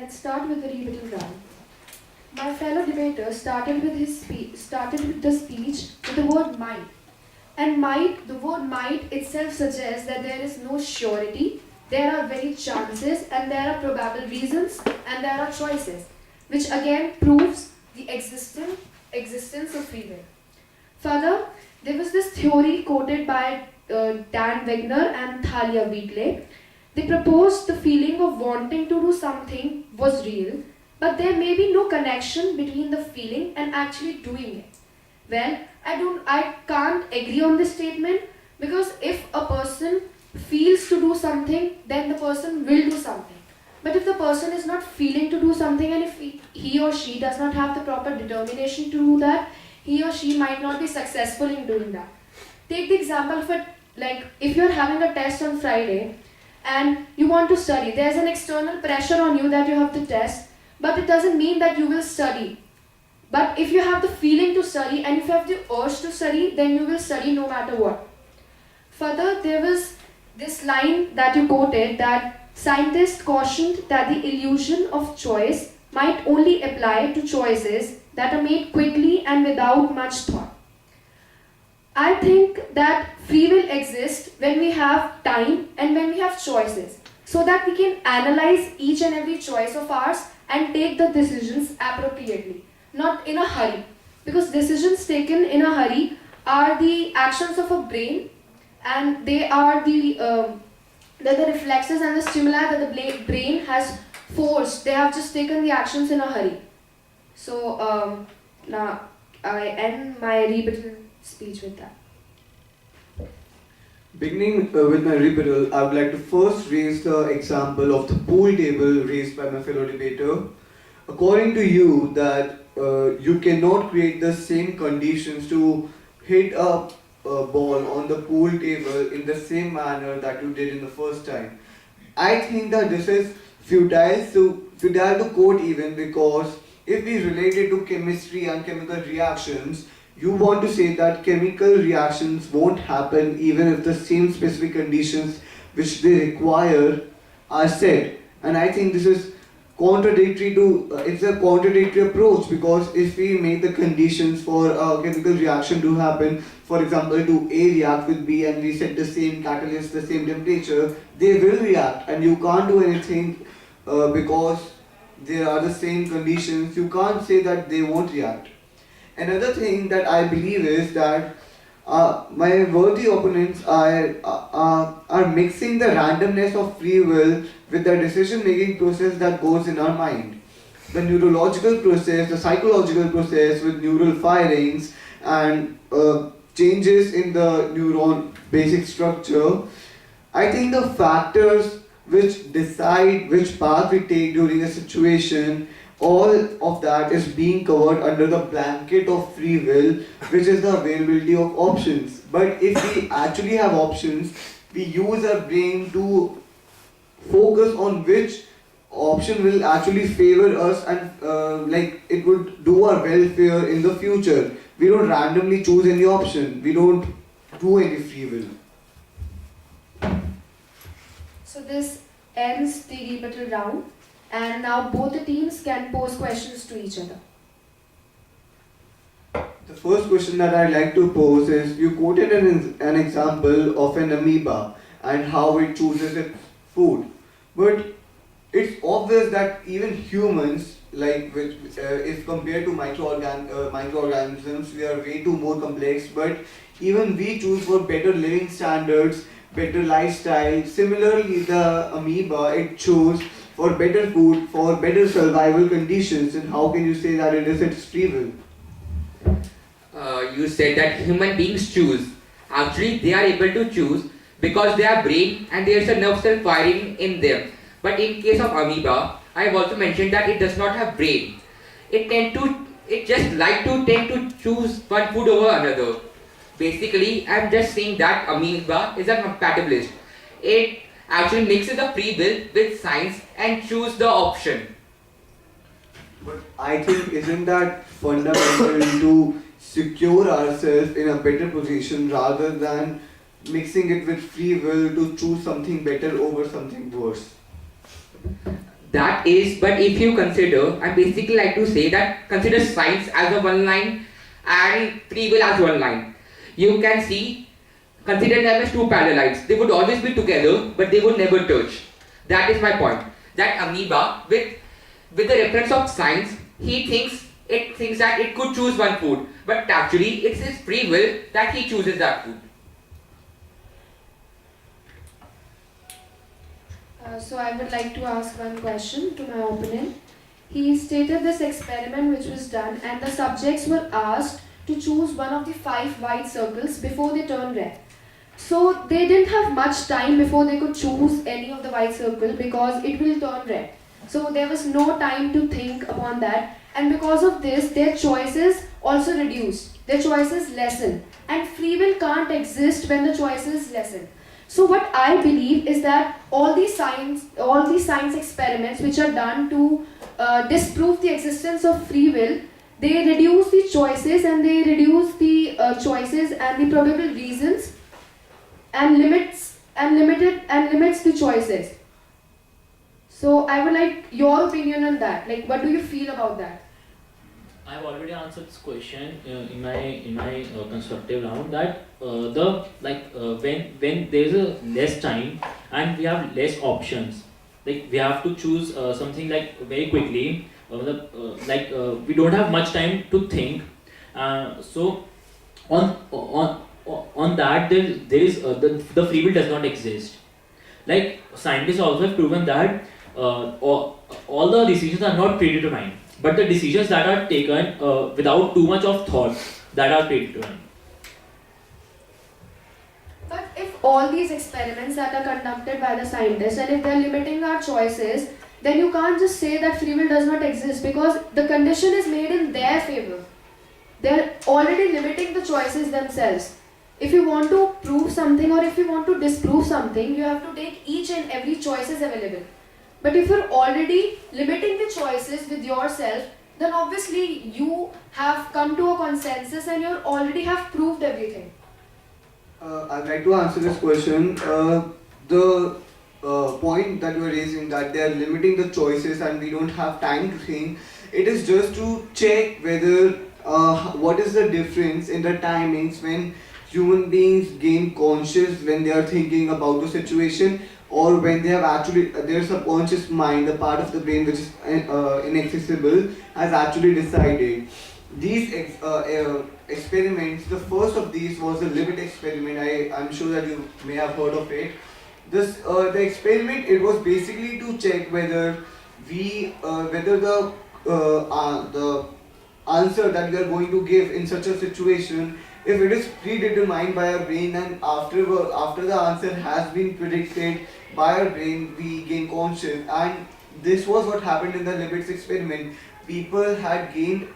Let's start with the rebuttal round. My fellow debater started with the speech with the word might. And might, the word might itself suggests that there is no surety, there are very chances, and there are probable reasons, and there are choices, which again proves the existence of free will. Further, there was this theory quoted by Dan Wegner and Thalia Wheatley. They proposed the feeling of wanting to do something was real, but there may be no connection between the feeling and actually doing it. Well, I can't agree on this statement, because if a person feels to do something, then the person will do something. But if the person is not feeling to do something, and if he or she does not have the proper determination to do that, he or she might not be successful in doing that. Take the example of it, like if you're having a test on Friday and you want to study, there's an external pressure on you that you have to test, but it doesn't mean that you will study. But if you have the feeling to study and if you have the urge to study, then you will study no matter what. Further, there was this line that you quoted, that scientists cautioned that the illusion of choice might only apply to choices that are made quickly and without much thought. I think that free will exists when we have time and when we have choices, so that we can analyze each and every choice of ours and take the decisions appropriately, not in a hurry. Because decisions taken in a hurry are the actions of a brain, and they are the reflexes and the stimuli that the brain has forced. They have just taken the actions in a hurry. So now I end my rebuttal speech with that. Beginning with my rebuttal, I would like to first raise the example of the pool table raised by my fellow debater. According to you, that you cannot create the same conditions to hit a ball on the pool table in the same manner that you did in the first time. I think that this is futile to quote, even because if we relate it to chemistry and chemical reactions, you want to say that chemical reactions won't happen even if the same specific conditions which they require are set. And I think this is it's a contradictory approach, because if we make the conditions for a chemical reaction to happen, for example to A react with B, and we set the same catalyst, the same temperature, they will react, and you can't do anything because there are the same conditions. You can't say that they won't react. Another thing that I believe is that my worthy opponents are mixing the randomness of free will with the decision-making process that goes in our mind. The neurological process, the psychological process with neural firings and changes in the neuron basic structure. I think the factors which decide which path we take during a situation, all of that is being covered under the blanket of free will, which is the availability of options. But if we actually have options, we use our brain to focus on which option will actually favor us, and like it would do our welfare in the future. We don't randomly choose any option. We don't do any free will. So this ends the rebuttal round, and now both the teams can pose questions to each other. The first question that I'd like to pose is, you quoted an example of an amoeba and how it chooses its food. But it's obvious that even humans, if compared to microorganisms, we are way too more complex, but even we choose for better living standards, better lifestyle. Similarly, the amoeba, it chose for better food, for better survival conditions, and how can you say that it is its free will? You said that human beings choose. Actually, they are able to choose because they have brain and there is a nerve cell firing in them. But in case of amoeba, I have also mentioned that it does not have brain. It just like to tend to choose one food over another. Basically, I am just saying that amoeba is a compatibilist. It actually mixes the free will with science and choose the option. But I think, isn't that fundamental to secure ourselves in a better position rather than mixing it with free will to choose something better over something worse? That is, but if you consider, I basically like to say that consider science as a one line and free will as one line. You can see, consider them as two parallel lines. They would always be together, but they would never touch. That is my point. That amoeba, with the reference of science, it thinks that it could choose one food, but actually it's his free will that he chooses that food. So I would like to ask one question to my opponent. He stated this experiment which was done and the subjects were asked to choose one of the 5 white circles before they turn red. So they didn't have much time before they could choose any of the white circle because it will turn red. So there was no time to think upon that, and because of this their choices also reduced. Their choices lessen, and free will can't exist when the choices lessen. So what I believe is that all these science experiments which are done to disprove the existence of free will, they reduce the choices and they reduce the choices and the probable reasons and limits the choices. So I would like your opinion on that. Like, what do you feel about that? I've already answered this question in my constructive round that when there's a less time and we have less options, like we have to choose something like very quickly. We don't have much time to think. So on that there is the free will does not exist. Like scientists also have proven that all the decisions are not predetermined, but the decisions that are taken without too much of thought, that are predetermined. But if all these experiments that are conducted by the scientists and if they're limiting our choices, then you can't just say that free will does not exist because the condition is made in their favor. They're already limiting the choices themselves. If you want to prove something or if you want to disprove something, you have to take each and every choices available. But if you're already limiting the choices with yourself, then obviously you have come to a consensus and you already have proved everything. I'd like to answer this question. The point that you are raising, that they are limiting the choices and we don't have time to think, it is just to check whether what is the difference in the timings when human beings gain conscious when they are thinking about the situation, or when they have actually their subconscious mind, the part of the brain which is inaccessible, has actually decided. These experiments, the first of these was a limit experiment. I'm sure that you may have heard of it. The experiment, it was basically to check whether the answer that we are going to give in such a situation, if it is predetermined by our brain, and after the answer has been predicted by our brain, we gain conscious. And this was what happened in the limits experiment. People had gained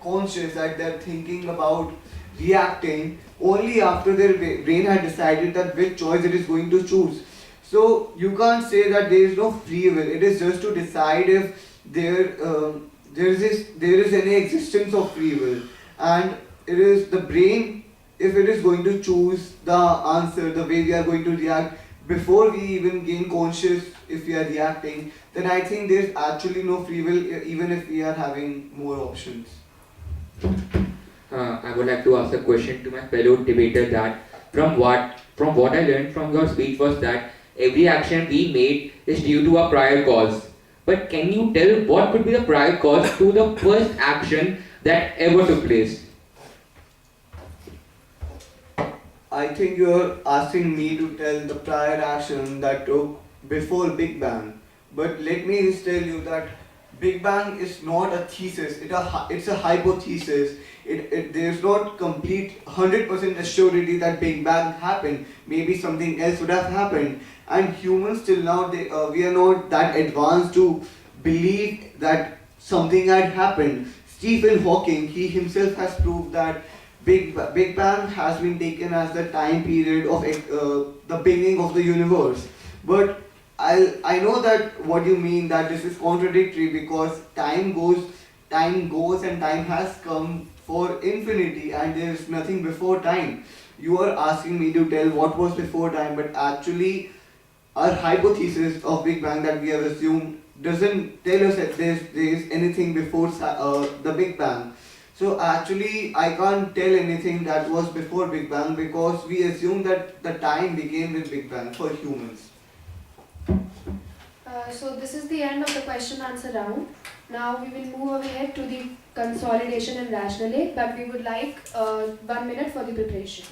conscious that they're thinking about reacting only after their brain had decided that which choice it is going to choose. So you can't say that there is no free will. It is just to decide if there is any existence of free will, and it is the brain, if it is going to choose the answer, the way we are going to react before we even gain conscious. If we are reacting, then I think there's actually no free will, even if we are having more options. I would like to ask a question to my fellow debater that from what I learned from your speech was that every action we made is due to a prior cause. But can you tell what could be the prior cause to the first action that ever took place? I think you're asking me to tell the prior action that took before Big Bang. But let me just tell you that Big Bang is not a thesis, it's a hypothesis. There's not complete 100% assurity that Big Bang happened. Maybe something else would have happened. And humans till now, we are not that advanced to believe that something had happened. Stephen Hawking, he himself has proved that Big Bang has been taken as the time period of the beginning of the universe. But I know that what you mean, that this is contradictory, because time goes and time has come for infinity and there is nothing before time. You are asking me to tell what was before time, but actually our hypothesis of Big Bang that we have assumed doesn't tell us that there is anything before the Big Bang. So actually, I can't tell anything that was before Big Bang because we assume that the time began with Big Bang for humans. So this is the end of the question answer round. Now we will move ahead to the consolidation and rationale, but we would like 1 minute for the preparation.